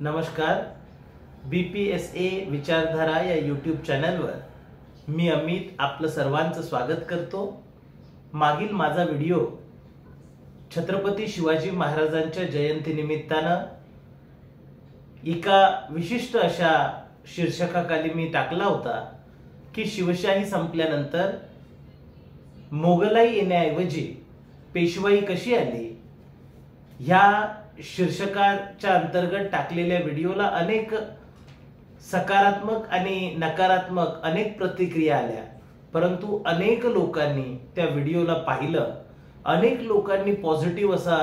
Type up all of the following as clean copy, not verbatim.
नमस्कार. BPSA विचारधारा या यूट्यूब चॅनलवर मी अमित आपलं सर्वांचं स्वागत करतो. मागील माझा व्हिडिओ छत्रपती शिवाजी महाराजांच्या जयंतीनिमित्तानं एका विशिष्ट अशा शीर्षकाखाली मी टाकला होता की शिवशाही संपल्यानंतर मोगलाई येण्याऐवजी पेशवाई कशी आली. ह्या शीर्षकाच्या अंतर्गत टाकलेल्या व्हिडिओला अनेक सकारात्मक आणि नकारात्मक अनेक प्रतिक्रिया आल्या, परंतु अनेक लोकांनी त्या व्हिडिओला पाहिलं, अनेक लोकांनी पॉझिटिव्ह असा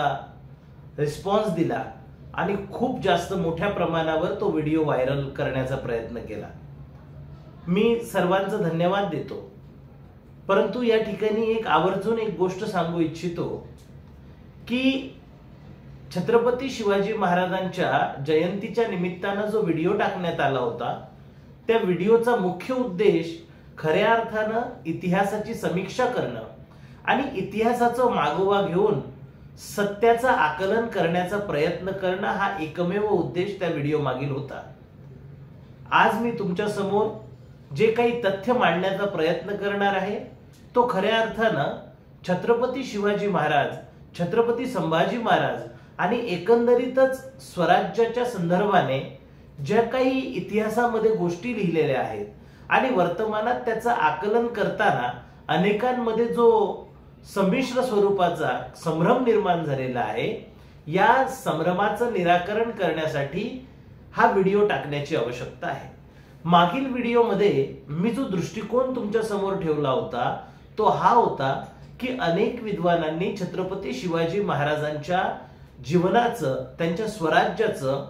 रिस्पॉन्स दिला आणि खूप जास्त मोठ्या प्रमाणावर तो व्हिडिओ व्हायरल करण्याचा प्रयत्न केला. मी सर्वांचा धन्यवाद देतो. परंतु या ठिकाणी आवर्जून एक गोष्ट सांगू इच्छितो की छत्रपती शिवाजी महाराजांच्या जयंतीच्या निमित्तानं जो व्हिडिओ टाकण्यात आला होता त्या व्हिडिओचा मुख्य उद्देश खऱ्या अर्थानं इतिहासाची समीक्षा करणं आणि इतिहासाचा मागोवा घेऊन सत्याचं आकलन करण्याचा प्रयत्न करणं हा एकमेव उद्देश त्या व्हिडिओ मागील होता. आज मी तुमच्या समोर जे काही तथ्य मांडण्याचा प्रयत्न करणार आहे तो खऱ्या अर्थानं छत्रपती शिवाजी महाराज, छत्रपती संभाजी महाराज आणि एकंदरीतच स्वराज्याच्या संदर्भाने ज्या काही इतिहासामध्ये गोष्टी लिहिलेल्या आहेत आणि वर्तमानात त्याचं आकलन करताना अनेकांमध्ये जो संमिश्र स्वरूपाचा संभ्रम निर्माण झालेला आहे, या संभ्रमाचं निराकरण करण्यासाठी हा व्हिडिओ टाकण्याची आवश्यकता आहे. मागील व्हिडिओमध्ये मी जो दृष्टिकोन तुमच्या समोर ठेवला होता तो हा होता की अनेक विद्वानांनी छत्रपती शिवाजी महाराजांच्या जीवनाचं, त्यांच्या स्वराज्याचं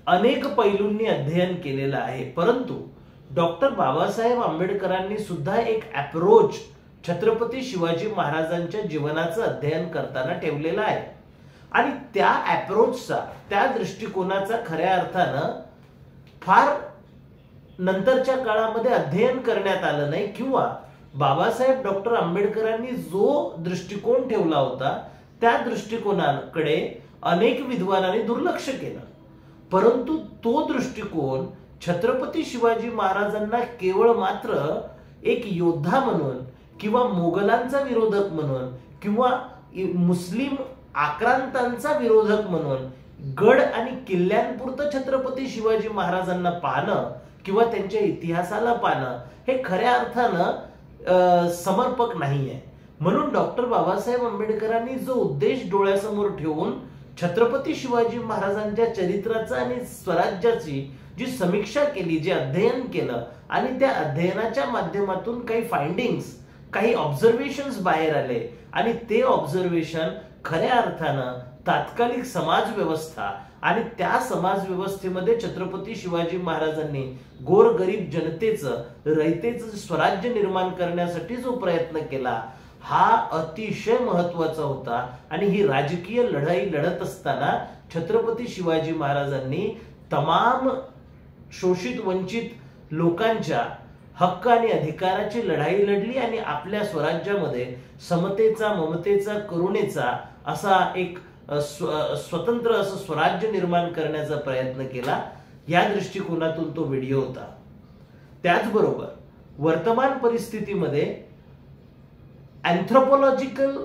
अनेक पैलूंनी अध्ययन केलेलं आहे, परंतु डॉक्टर बाबासाहेब आंबेडकरांनी सुद्धा एक अप्रोच छत्रपती शिवाजी महाराजांच्या जीवनाचं अध्ययन करताना ठेवलेला आहे आणि त्या अप्रोचचा, त्या दृष्टिकोनाचा खऱ्या अर्थानं फार नंतरच्या काळामध्ये अध्ययन करण्यात आलं नाही किंवा बाबासाहेब डॉक्टर आंबेडकरांनी जो दृष्टिकोन ठेवला होता त्या दृष्टिकोनाकडे अनेक विद्वानांनी दुर्लक्ष केलं. परंतु तो दृष्टिकोन छत्रपती शिवाजी महाराजांना केवळ मात्र एक योद्धा म्हणून किंवा मोगलांचा विरोधक म्हणून किंवा मुस्लिम आक्रांतांचा विरोधक म्हणून गड आणि किल्ल्यांपुरतं छत्रपती शिवाजी महाराजांना पाहणं किंवा त्यांच्या इतिहासाला पाहणं हे खऱ्या अर्थानं समर्पक नाहीये. म्हणून डॉक्टर बाबासाहेब आंबेडकरांनी जो उद्देश डोळ्यासमोर ठेवून छत्रपती शिवाजी महाराजांच्या चरित्राचा आणि स्वराज्याची जी समीक्षा केली, जे अध्ययन केलं आणि त्या अध्ययनाच्या माध्यमातून काही फाइंडिंग्स, काही ऑब्झर्वेशन्स बाहेर आले आणि ते ऑब्झर्वेशन खऱ्या अर्थानं तात्कालिक समाज व्यवस्था आणि त्या समाज व्यवस्थेमध्ये छत्रपती शिवाजी महाराजांनी गोरगरीब जनतेचं, रयतेचं स्वराज्य निर्माण करण्यासाठी जो प्रयत्न केला हा अतिशय महत्वाचा होता. आणि ही राजकीय लढाई लढत असताना छत्रपती शिवाजी महाराजांनी तमाम शोषित वंचित लोकांच्या हक्क आणि अधिकाराची लढाई लढली आणि आपल्या स्वराज्यामध्ये समतेचा, ममतेचा, करुणेचा असा एक स्वतंत्र असं स्वराज्य निर्माण करण्याचा प्रयत्न केला. या दृष्टिकोनातून तो व्हिडिओ होता. त्याचबरोबर वर्तमान परिस्थितीमध्ये अँथ्रोपॉलॉजिकल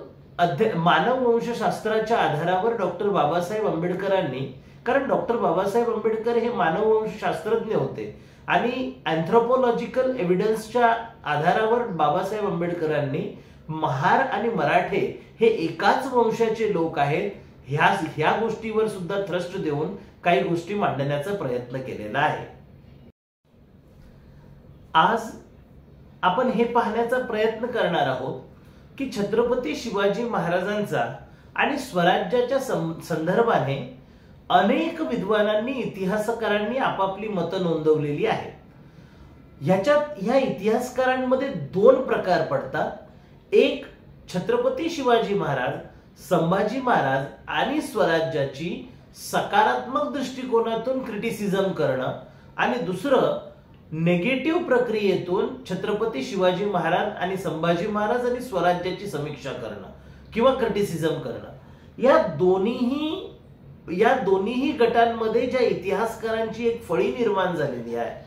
मानववंशशास्त्राच्या आधारावर डॉक्टर बाबासाहेब आंबेडकरांनी, कारण डॉक्टर बाबासाहेब आंबेडकर हे मानववंशशास्त्रज्ञ होते आणि अँथ्रोपॉलॉजिकल एव्हिडन्सच्या आधारावर बाबासाहेब आंबेडकरांनी महार आणि मराठे हे एकाच वंशाचे लोक आहेत ह्या गोष्टीवर सुद्धा थ्रस्ट देऊन काही गोष्टी मांडण्याचा प्रयत्न केलेला आहे. आज आपण हे पाहण्याचा प्रयत्न करणार आहोत की छत्रपती शिवाजी महाराजांचा आणि स्वराज्याच्या संदर्भाने अनेक विद्वानांनी, इतिहासकारांनी आपापली मतं नोंदवलेली आहेत. ह्या इतिहासकारांमध्ये दोन प्रकार पडतात. एक, छत्रपती शिवाजी महाराज, संभाजी महाराज आणि स्वराज्याची सकारात्मक दृष्टिकोनातून क्रिटिसिझम करणं आणि दुसरं नेगेटिव्ह प्रक्रियेतून छत्रपती शिवाजी महाराज आणि संभाजी महाराज आणि स्वराज्याची समीक्षा करणं किंवा क्रिटिसिझम करणं. या दोन्ही या दोन्हीही गटांमध्ये ज्या इतिहासकारांची एक फळी निर्माण झालेली आहे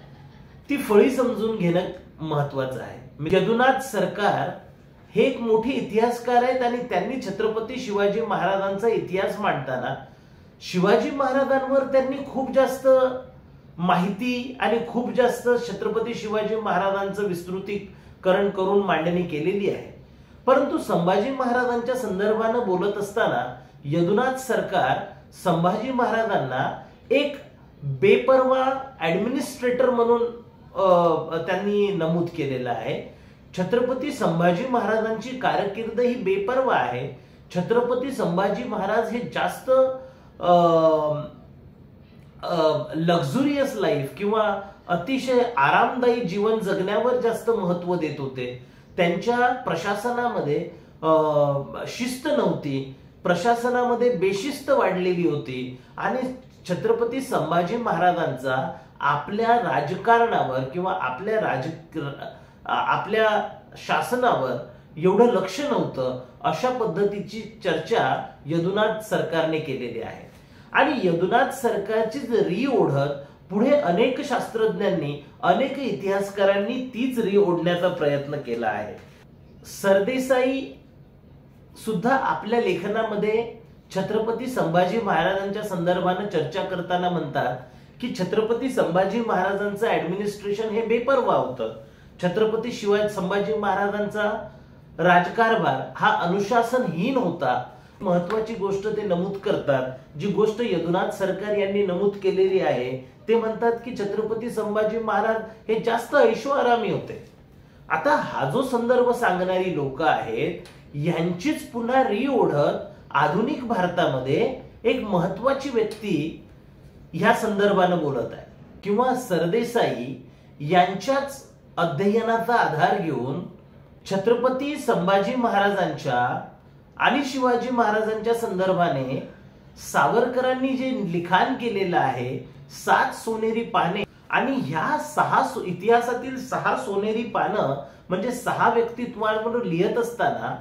ती फळी समजून घेणं महत्वाचं आहे। यदुनाथ सरकार हे एक मोठे इतिहासकार आहेत आणि त्यांनी छत्रपती शिवाजी महाराजांचा इतिहास मांडताना शिवाजी महाराजांवर त्यांनी खूप जास्त माहिती आणि खूप जास्त छत्रपती शिवाजी महाराजांचं विस्तृतीकरण करून मांडणी केलेली आहे। परंतु संभाजी महाराजांच्या संदर्भाने बोलत असताना यदुनाथ सरकार संभाजी महाराजांना एक बेपर्वा ऍडमिनिस्ट्रेटर म्हणून त्यांनी नमूद केलेलं आहे। छत्रपती संभाजी महाराजांची कारकीर्द ही बेपर्वा आहे। छत्रपती संभाजी महाराज हे जास्त लक्झुरियस लाईफ किंवा अतिशय आरामदायी जीवन जगण्यावर जास्त महत्व देत होते। त्यांच्या प्रशासनामध्ये शिस्त नव्हती, प्रशासनामध्ये बेशिस्त वाढलेली होती आणि छत्रपती संभाजी महाराजांचा आपल्या राजकारणावर किंवा आपल्या शासनावर एवढं लक्ष नव्हतं, अशा पद्धतीची चर्चा यदुनाथ सरकारने केलेली आहे। आणि यदुनाथ सरकारची री ओढत पुढे अनेक शास्त्रज्ञांनी अनेक इतिहासकारांनी तीच री ओढण्याचा प्रयत्न केला आहे। सरदेसाई सुद्धा आपल्या लेखनामध्ये छत्रपती संभाजी महाराजांच्या संदर्भाने चर्चा करताना म्हणतात की छत्रपती संभाजी महाराजांचं ऍडमिनिस्ट्रेशन हे बेपर्वा होतं। छत्रपती संभाजी महाराजांचा राजकारभार हा अनुशासनहीन होता। महत्वाची गोष्ट ते नमूद करतात, जी गोष्ट यदुनाथ सरकार यांनी नमूद केलेली आहे, ते म्हणतात की छत्रपती संभाजी महाराज हे जास्त ऐशोआरामी होते। आता हा जो संदर्भ सांगणारी लोक आहेत यांचीच पुन्हा री ओढत आधुनिक भारतामध्ये एक महत्वाची व्यक्ती ह्या संदर्भाने बोलत आहे किंवा सरदेसाई यांच्याच अध्ययनाचा आधार घेऊन छत्रपती संभाजी महाराजांच्या आणि शिवाजी महाराजांच्या संदर्भाने सावरकरांनी जे लिखाण केलेलं आहे 7 सोनेरी पाने, आणि ह्या इतिहासातील 6 सोनेरी पानं म्हणजे 6 व्यक्तित्वांवर लिहित असताना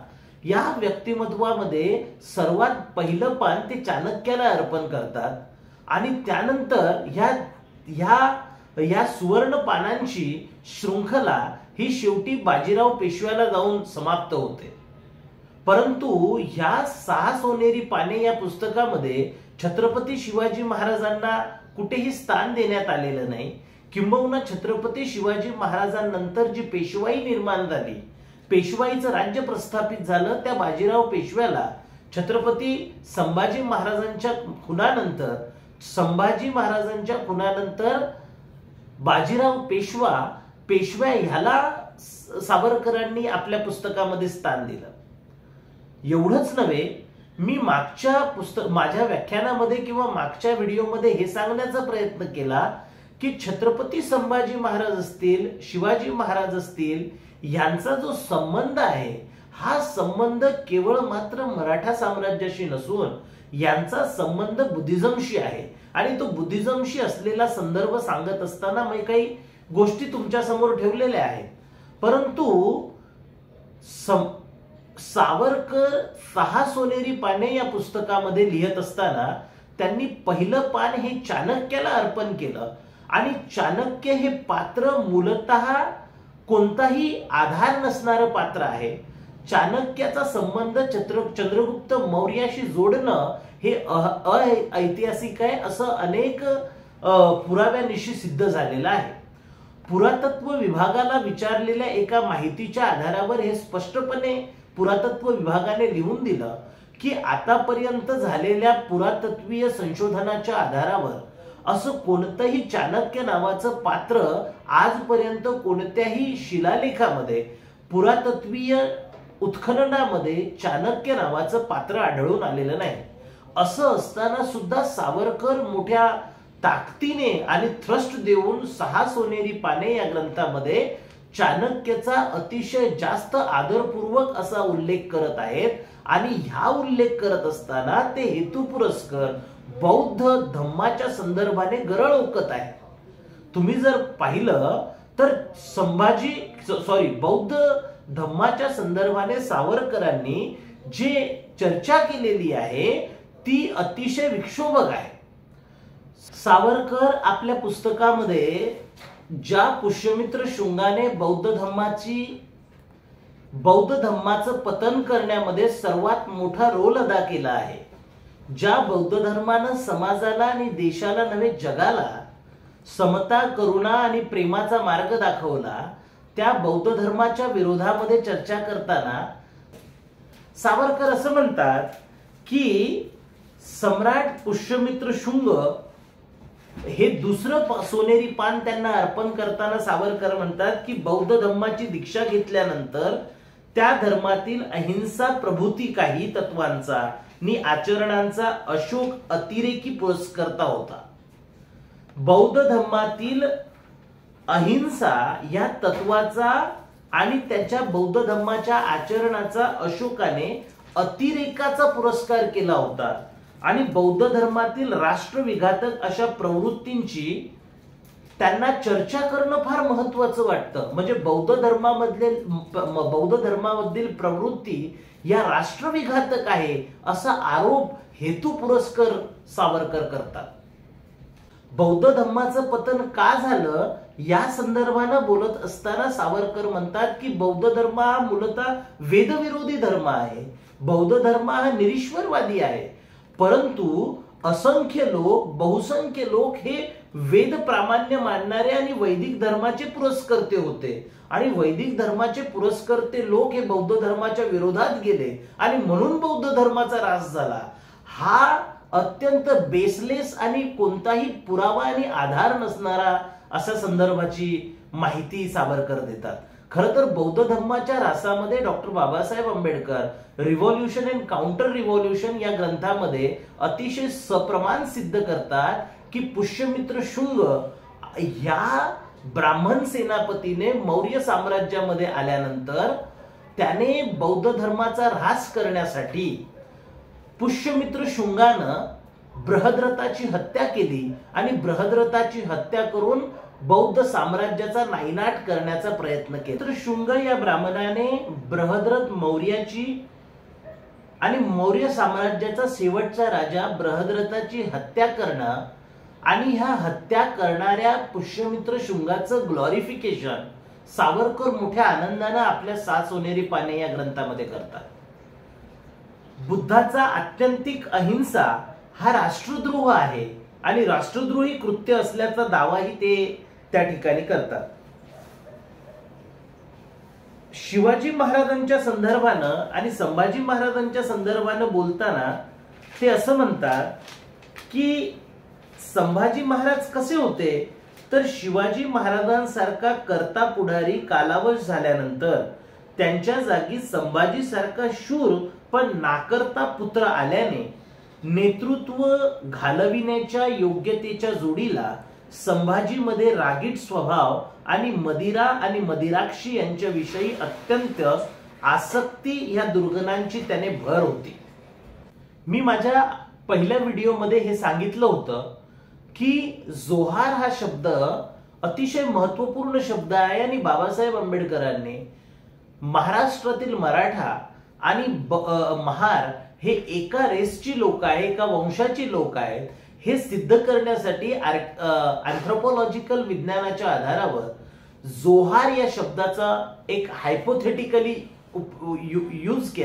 या व्यक्तिमत्वामध्ये सर्वात पहिलं पान ते चाणक्याला अर्पण करतात आणि त्यानंतर ह्या सुवर्ण पानांची शृंखला ही शेवटी बाजीराव पेशव्याला जाऊन समाप्त होते। परंतु ह्या 6 सोनेरी पाने या पुस्तकामध्ये छत्रपती शिवाजी महाराजांना कुठेही स्थान देण्यात आलेलं नाही। किंबहुना छत्रपती शिवाजी महाराजांनंतर जी पेशवाई निर्माण झाली, पेशवाईचं राज्य प्रस्थापित झालं, त्या बाजीराव पेशव्याला छत्रपती संभाजी महाराजांच्या खुनानंतर बाजीराव पेशवा ह्याला सावरकरांनी आपल्या पुस्तकामध्ये स्थान दिलं। एवढंच नव्हे, मी माझ्या व्याख्यानामध्ये किंवा मागच्या व्हिडिओमध्ये हे सांगण्याचा प्रयत्न केला की छत्रपती संभाजी महाराज असतील, शिवाजी महाराज असतील, यांचा जो संबंध आहे हा संबंध केवळ मात्र मराठा साम्राज्याशी नसून यांचा संबंध बुद्धिझमशी आहे। आणि तो बुद्धिझमशी असलेला संदर्भ सांगत असताना मी काही गोष्टी तुमच्या समोर ठेवलेल्या आहेत। परंतु सावरकर 6 सोनेरी पाने या पुस्तकामध्ये लिहित असताना त्यांनी पहिलं पान हे चाणक्याला अर्पण केलं आणि चाणक्य हे पात्र मूलतः कोणताही आधार नसणारं पात्र आहे। चाणक्याचा संबंध चंद्रगुप्त मौर्याशी जोडणं हे ऐतिहासिक आहे असं अनेक पुराव्यानिशी सिद्ध झालेलं आहे। पुरातत्व विभागाला विचारलेल्या एका माहितीच्या आधारावर हे स्पष्टपणे पुरातत्व विभागाने लिहून दिलं की आतापर्यंत झालेल्या पुरातत्वीय संशोधनाच्या आधारावर असं कोणतंही चाणक्य नावाचं पात्र आजपर्यंत कोणत्याही शिलालेखामध्ये, पुरातत्वीय उत्खननामध्ये चाणक्य नावाचं पात्र आढळून आलेलं नाही। असं असताना सुद्धा सावरकर मोठ्या ताकदीने आणि थ्रस्ट देऊन 6 सोनेरी पाने या ग्रंथामध्ये चाणक्याचा अतिशय जास्त आदरपूर्वक असा उल्लेख करत आहेत आणि ह्या उल्लेख करत असताना ते हेतुपुरस्कर बौद्ध धम्माच्या संदर्भाने गरळ ओकत आहे। तुम्ही जर पाहिलं तर बौद्ध धम्माच्या संदर्भाने सावरकरांनी जे चर्चा केलेली आहे ती अतिशय विक्षोभक आहे. सावरकर आपल्या पुस्तकामध्ये ज्या पुष्यमित्र शुंगाने बौद्ध धम्माचं पतन करण्यामध्ये सर्वात मोठा रोल अदा केला आहे, ज्या बौद्ध धर्मानं समाजाला आणि देशाला नव्हे जगाला समता, करुणा आणि प्रेमाचा मार्ग दाखवला, त्या बौद्ध धर्माच्या विरोधामध्ये चर्चा करताना सावरकर असं म्हणतात की सम्राट पुष्यमित्र शुंग हे दुसरं सोनेरी पान त्यांना अर्पण करताना सावरकर म्हणतात की बौद्ध धर्माची दीक्षा घेतल्यानंतर त्या धर्मातील अहिंसा प्रभूती काही तत्वांचा आणि आचरणांचा अशोक अतिरेकी पुरस्कर्ता होता. बौद्ध धर्मातील अहिंसा या तत्वाचा आणि त्याच्या बौद्ध धर्माच्या आचरणाचा अशोकाने अतिरेकाचा पुरस्कार केला होता आणि बौद्ध धर्मातील राष्ट्रविघातक अशा प्रवृत्तींची त्यांना चर्चा करणं फार महत्वाचं वाटतं. म्हणजे बौद्ध धर्मामधील प्रवृत्ती या राष्ट्रविघातक आहे असा आरोप हेतू पुरस्कार सावरकर करतात. बौद्ध धर्माचं पतन का झालं या संदर्भानं बोलत असताना सावरकर म्हणतात की बौद्ध धर्म हा मूलतः वेदविरोधी धर्म आहे. बौद्ध धर्म हा निरीश्वरवादी आहे, परंतु बहुसंख्य लोक हे वेद प्रामाण्य मानणारे आणि वैदिक धर्माचे पुरस्कर्ते होते आणि वैदिक धर्माचे पुरस्कर्ते लोक हे बौद्ध धर्माच्या विरोधात गेले आणि म्हणून बौद्ध धर्माचा ऱ्हास झाला. हा अत्यंत बेसलेस आणि कोणताही पुरावा आणि आधार नसणारा अशा संदर्भाची माहिती सावरकर देतात. खरं तर बौद्ध धर्माच्या ऱ्हासामध्ये doctor Babasaheb Ambedkar revolution and counter revolution या ग्रंथामध्ये अतिशय सप्रमाण सिद्ध करतात की पुष्यमित्र शुंग या ब्राह्मण सेनापतीने मौर्य साम्राज्यामध्ये आल्यानंतर त्याने बौद्ध धर्माचा ऱ्हास करण्यासाठी पुष्यमित्र शुंगानं बृहद्रथाची हत्या केली आणि बृहद्रथाची हत्या करून बौद्ध साम्राज्याचा नायनाट करण्याचा प्रयत्न केला. तर शुंग या ब्राह्मणाने बृहद्रथ मौर्याची आणि मौर्य साम्राज्याचा शेवटचा राजा बृहद्रथाची हत्या करणं आणि ह्या हत्या करणाऱ्या पुष्यमित्र शुंगाचं ग्लोरिफिकेशन सावरकर मोठ्या आनंदानं आपल्या 7 सोनेरी पाने या ग्रंथामध्ये करतात. बुद्धाचा आत्यंतिक अहिंसा हा राष्ट्रद्रोह आहे आणि राष्ट्रद्रोही कृत्य असल्याचा दावाही ते त्या ठिकाणी करतात. शिवाजी महाराजांच्या संदर्भानं आणि संभाजी महाराजांच्या संदर्भानं बोलताना ते असं म्हणतात की संभाजी महाराज कसे होते तर शिवाजी महाराजांसारखा कर्ता पुढारी कालावश झाल्यानंतर त्यांच्या जागी संभाजी सारखा शूर पण नाकर्ता पुत्र आल्याने नेतृत्व घालविण्याच्या योग्यतेच्या जोडीला संभाजीमध्ये रागीट स्वभाव आणि मदिरा आणि मदिराक्षी यांच्याविषयी अत्यंत आसक्ती या दुर्गुणांची त्याने भर होती. मी माझ्या पहिल्या व्हिडिओमध्ये हे सांगितलं होतं की जोहार हा शब्द अतिशय महत्वपूर्ण शब्द आहे आणि बाबासाहेब आंबेडकरांनी महाराष्ट्रातील मराठा आणि महार हे एका रेसची लोक आहे, एका वंशाची लोक आहेत हे सिद्ध करण्यासाठी अँथ्रोपॉलॉजिकल विज्ञानाच्या आधारावर जोहार या शब्दाचा एक हायपोथेटिकली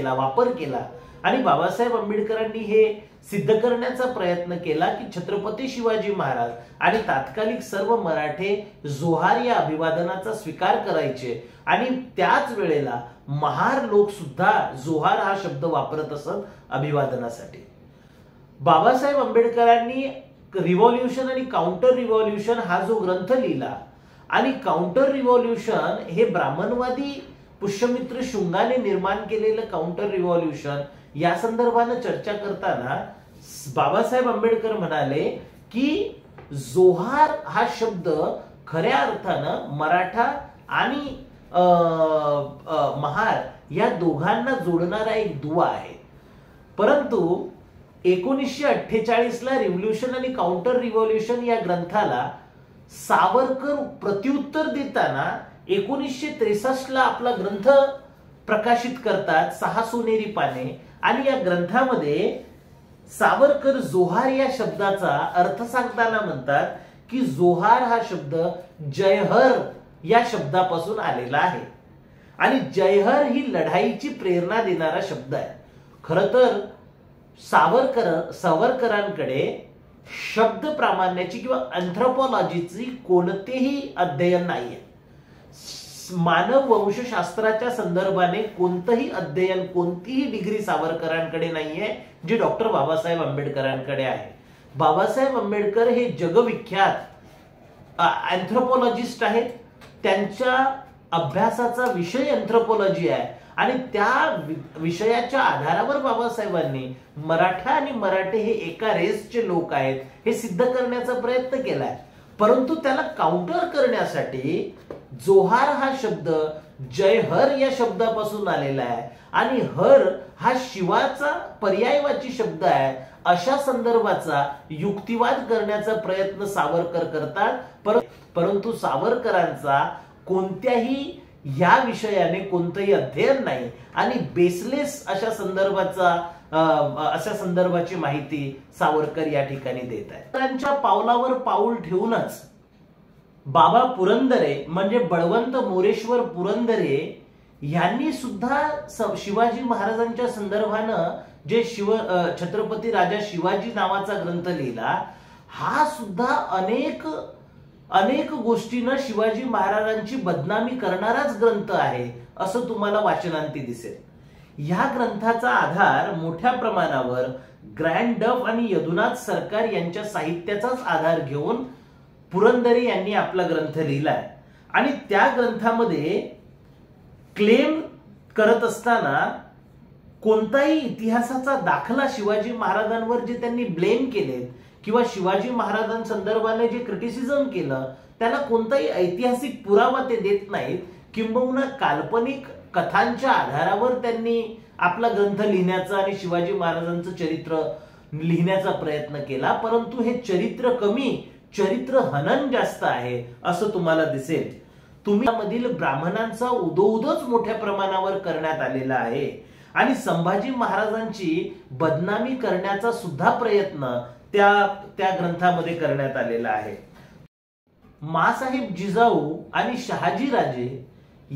वापर केला आणि बाबासाहेब आंबेडकरांनी हे सिद्ध करण्याचा प्रयत्न केला की छत्रपती शिवाजी महाराज आणि तात्कालिक सर्व मराठे जोहार या अभिवादनाचा स्वीकार करायचे आणि त्याच वेळेला महार लोक सुद्धा जोहार हा शब्द वापरत असत अभिवादनासाठी. बाबासाहेब आंबेडकरांनी रिव्हॉल्युशन आणि काउंटर रिव्हॉल्युशन हा जो ग्रंथ लिहिला आणि काउंटर रिव्हॉल्युशन हे ब्राह्मणवादी पुष्यमित्र शुंगाने निर्माण केलेलं काउंटर रिव्हॉल्युशन या संदर्भानं चर्चा करताना बाबासाहेब आंबेडकर म्हणाले की जोहार हा शब्द खऱ्या अर्थानं मराठा आणि महार या दोघांना जोडणारा एक दुवा आहे. परंतु 1948 ला रिव्होल्युशन आणि काउंटर रिव्होल्युशन या ग्रंथाला सावरकर प्रत्युत्तर देताना 1963 ला आपला ग्रंथ प्रकाशित करतात 6 सोनेरी पाने आणि या ग्रंथामध्ये सावरकर जोहार या शब्दाचा अर्थ सांगताना म्हणतात की जोहार हा शब्द जयहर या शब्दापासून आलेला आहे आणि जयहर ही लढाईची प्रेरणा देणारा शब्द आहे. खरं तर सावरकरांकडे शब्द प्रामाण्याची किंवा अँथ्रोपॉलॉजीची कोणतेही अध्ययन नाहीये. मानव वंशशास्त्राच्या संदर्भाने कोणतंही अध्ययन, कोणतीही डिग्री सावरकरांकडे नाहीये जी डॉक्टर बाबासाहेब आंबेडकरांकडे आहे. बाबासाहेब आंबेडकर हे जगविख्यात अँथ्रोपॉलॉजिस्ट आहेत. त्यांच्या अभ्यासाचा विषय अँथ्रोपॉलॉजी आहे आणि त्या विषयाच्या आधारावर बाबासाहेबांनी मराठा आणि मराठे हे एका रेसचे लोक आहेत हे सिद्ध करण्याचा प्रयत्न केलाय. परंतु त्याला काउंटर करण्यासाठी जोहार हा शब्द जयहर या शब्दापासून आलेला आहे आणि हर हा शिवाचा पर्यायवाची शब्द आहे अशा संदर्भाचा युक्तिवाद करण्याचा प्रयत्न सावरकर करतात. परंतु सावरकरांचा कोणत्याही या विषयाने कोणतंही अध्ययन नाही आणि बेसलेस अशा संदर्भाची माहिती सावरकर या ठिकाणी देत आहेत. त्यांच्या पावलावर पाऊल ठेवूनच बाबा पुरंदरे म्हणजे बळवंत मोरेश्वर पुरंदरे यांनी सुद्धा शिवाजी महाराजांच्या संदर्भानं जे छत्रपती राजा शिवाजी नावाचा ग्रंथ लिहिला, हा सुद्धा अनेक गोष्टींना शिवाजी महाराजांची बदनामी करणाराच ग्रंथ आहे असं तुम्हाला वाचनांती दिसेल. या ग्रंथाचा आधार मोठ्या प्रमाणावर ग्रँड डफ आणि यदुनाथ सरकार यांच्या साहित्याचाच आधार घेऊन पुरंदरे यांनी आपला ग्रंथ लिहिलाय आणि त्या ग्रंथामध्ये क्लेम करत असताना कोणताही इतिहासाचा दाखला शिवाजी महाराजांवर जे त्यांनी ब्लेम केलेत किंवा शिवाजी महाराजांसंदर्भाने जे क्रिटिसिझम केलं त्याला कोणताही ऐतिहासिक पुरावा ते देत नाहीत. किंबहुना काल्पनिक कथांच्या आधारावर त्यांनी आपला ग्रंथ लिहिण्याचा आणि शिवाजी महाराजांचं चरित्र लिहिण्याचा प्रयत्न केला. परंतु हे चरित्र कमी, चरित्र हनन जास्त आहे असं तुम्हाला दिसेल. मधील ब्राह्मणांचा उदोउदोच मोठ्या प्रमाणावर करण्यात आलेला आहे आणि संभाजी महाराजांची बदनामी करण्याचा सुद्धा प्रयत्न त्या ग्रंथामध्ये करण्यात आलेला आहे. मासाहेब जिजाऊ आणि शहाजीराजे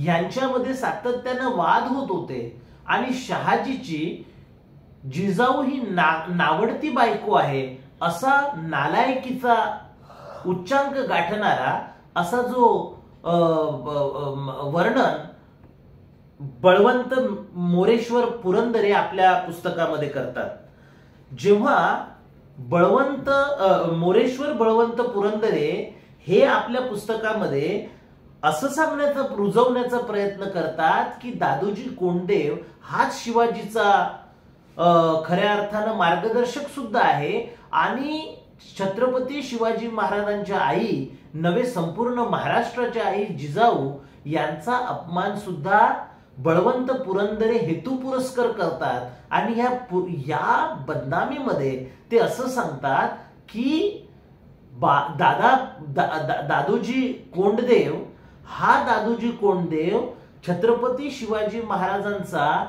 यांच्यामध्ये सातत्यानं वाद होत होते आणि शहाजीची जिजाऊ ही नावडती बायको आहे असा नालायकीचा उच्चांक गाठणारा असा जो वर्णन बळवंत मोरेश्वर पुरंदरे आपल्या पुस्तकामध्ये करतात. जेव्हा मोरेश्वर बळवंत पुरंदरे हे आपल्या पुस्तकामध्ये असं रुजवण्याचा प्रयत्न करतात की दादोजी कोंडदेव हाच शिवाजीचा खऱ्या अर्थानं मार्गदर्शक सुद्धा आहे आणि छत्रपती शिवाजी महाराजांच्या आई नवे संपूर्ण महाराष्ट्राच्या आई जिजाऊ यांचा अपमान सुद्धा बळवंत पुरंदरे हेतुपुरस्कर करतात आणि या बदनामीमध्ये ते असं सांगतात की दादोजी कोंडदेव छत्रपती शिवाजी महाराजांचा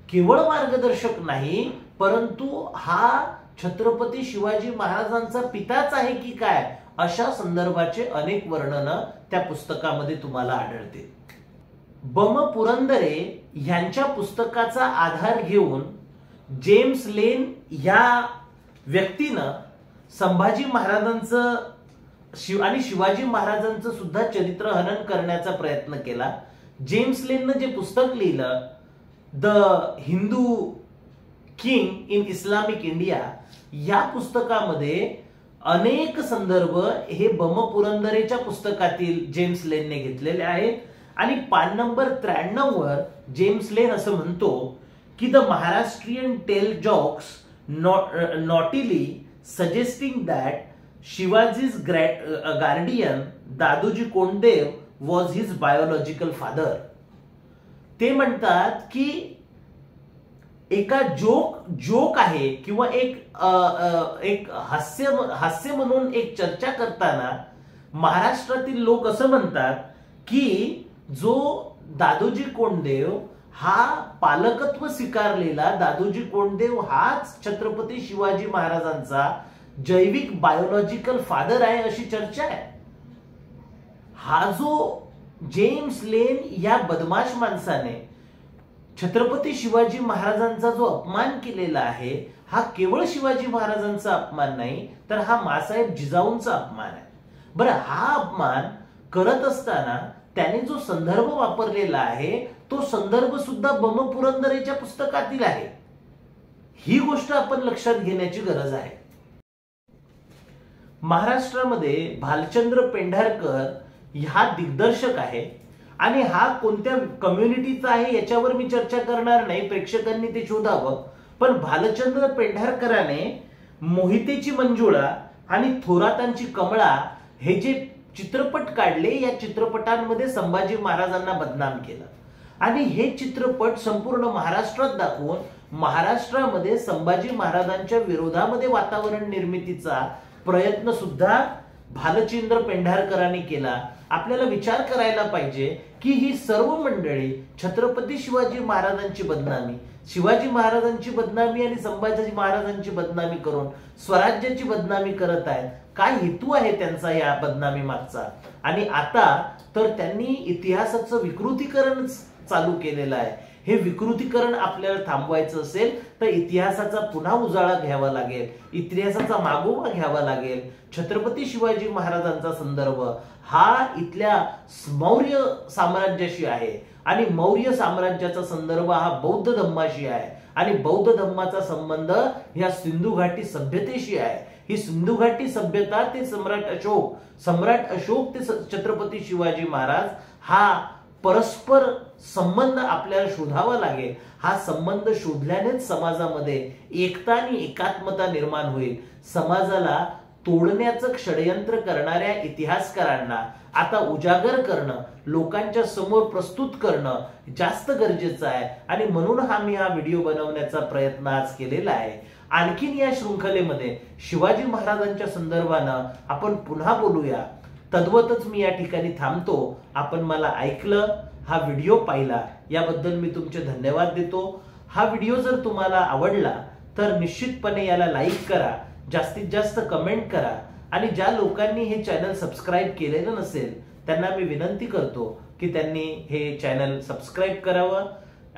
केवळ मार्गदर्शक नाही परंतु हा छत्रपती शिवाजी महाराजांचा पिताच आहे की काय अशा संदर्भाचे अनेक वर्णन त्या पुस्तकामध्ये तुम्हाला आढळते. बम पुरंदरे यांच्या पुस्तकाचा आधार घेऊन जेम्स लेन या व्यक्तीनं संभाजी महाराजांचं आणि शिवाजी महाराजांचं सुद्धा चरित्र हनन करण्याचा प्रयत्न केला. जेम्स लेननं जे पुस्तक लिहिलं the Hindu king in Islamic India या पुस्तकामध्ये अनेक संदर्भ हे बम पुरंदरेच्या पुस्तकातील जेम्स लेनने घेतलेले आहेत आणि पान नंबर 93 वर जेम्स लेन असं म्हणतो की the Maharashtrian tell jokes naughtily suggesting that Shivaji's guardian Dadoji Konddev was his biological father. ते म्हणतात की एका जोक आहे किंवा एक हास्य म्हणून एक चर्चा करताना महाराष्ट्रातील लोक असं म्हणतात की जो दादोजी कोंडदेव हा पालकत्व स्वीकारलेला दादोजी कोंडदेव हाच छत्रपती शिवाजी महाराजांचा जैविक बायोलॉजिकल फादर आहे अशी चर्चा आहे। हा जो जेम्स लेन या बदमाश माणसाने छत्रपती शिवाजी महाराजांचा जो अपमान केलेला आहे, हा केवळ शिवाजी महाराजांचा अपमान नाही, तर हा मासाहेब जिजाऊंचा अपमान आहे। बरं, हा अपमान करत असताना त्याने जो संदर्भ वापरलेला आहे तो संदर्भ सुद्धा बम पुरंदरेच्या पुस्तकातील आहे। ही गोष्ट आपण लक्षात घेण्याची गरज आहे। महाराष्ट्रामध्ये भालचंद्र पेंढारकर हा दिग्दर्शक आहे आणि हा कोणत्या कम्युनिटीचा आहे याच्यावर मी चर्चा करणार नाही, प्रेक्षकांनी ते शोधावं। पण भालचंद्र पेंढारकराने मोहितेची मंजुळा आणि थोरातांची कमळा हे जे चित्रपट काढले, या चित्रपटांमध्ये संभाजी महाराजांना बदनाम केलं आणि हे चित्रपट संपूर्ण महाराष्ट्रात दाखवून महाराष्ट्रामध्ये संभाजी महाराजांच्या विरोधामध्ये वातावरण निर्मितीचा प्रयत्न सुद्धा भालचंद्र पेंढारकरांनी केला। आपल्याला विचार करायला पाहिजे की ही सर्व मंडळी छत्रपती शिवाजी महाराजांची बदनामी, शिवाजी महाराजांची बदनामी आणि संभाजी महाराजांची बदनामी करून स्वराज्याची बदनामी करत आहेत। काय हेतू आहे त्यांचा या बदनामी मागचा? आणि आता तर त्यांनी इतिहासाचं विकृतीकरण चालू केलेलं आहे। हे विकृतीकरण आपल्याला थांबवायचं असेल तर इतिहासाचा पुन्हा उजाळा घ्यावा लागेल, इतिहासाचा मागोवा घ्यावा लागेल। छत्रपती शिवाजी महाराजांचा संदर्भ हा इथल्या मौर्य साम्राज्याशी आहे आणि मौर्य साम्राज्याचा संदर्भ हा बौद्ध धम्माशी आहे आणि बौद्ध धम्माचा संबंध या सिंधू घाटी सभ्यतेशी आहे। ही सिंधू घाटी सभ्यता ते सम्राट अशोक ते छत्रपती शिवाजी महाराज हा परस्पर संबंध आपल्याला शोधावा लागेल। हा संबंध शोधल्यानेच समाजामध्ये एकता आणि एकात्मता निर्माण होईल। समाजाला तोडण्याचं षडयंत्र करणाऱ्या इतिहासकारांना आता उजागर करणं, लोकांच्या समोर प्रस्तुत करणं जास्त गरजेचं आहे आणि म्हणून मी हा व्हिडिओ बनवण्याचा प्रयत्न आज केलेला आहे। आणखीन या शृंखलेमध्ये शिवाजी महाराजांच्या संदर्भानं आपण पुन्हा बोलूया। तद्वतच मी या ठिकाणी थांबतो। आपण मला ऐकलं, हा व्हिडिओ पाहिला याबद्दल मी तुमचे धन्यवाद देतो। हा व्हिडिओ जर तुम्हाला आवडला तर निश्चितपणे याला लाईक करा, जास्तीत जास्त कमेंट करा आणि ज्या लोकांनी हे चॅनल सबस्क्राईब केलेलं नसेल त्यांना मी विनंती करतो की त्यांनी हे चॅनल सबस्क्राईब करावं।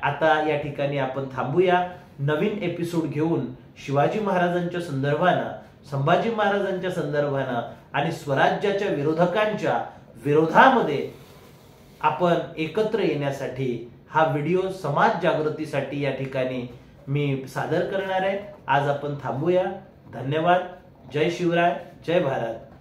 आता या ठिकाणी आपण थांबूया। नवीन एपिसोड घेऊन शिवाजी महाराजांच्या संदर्भानं, संभाजी महाराजांच्या संदर्भानं आणि स्वराज्याच्या विरोधकांच्या विरोधामध्ये आपण एकत्र येण्यासाठी हा व्हिडिओ समाज जागृतीसाठी या ठिकाणी मी सादर करणार आहे। आज आपण थांबूया। धन्यवाद। जय शिवराय, जय भारत।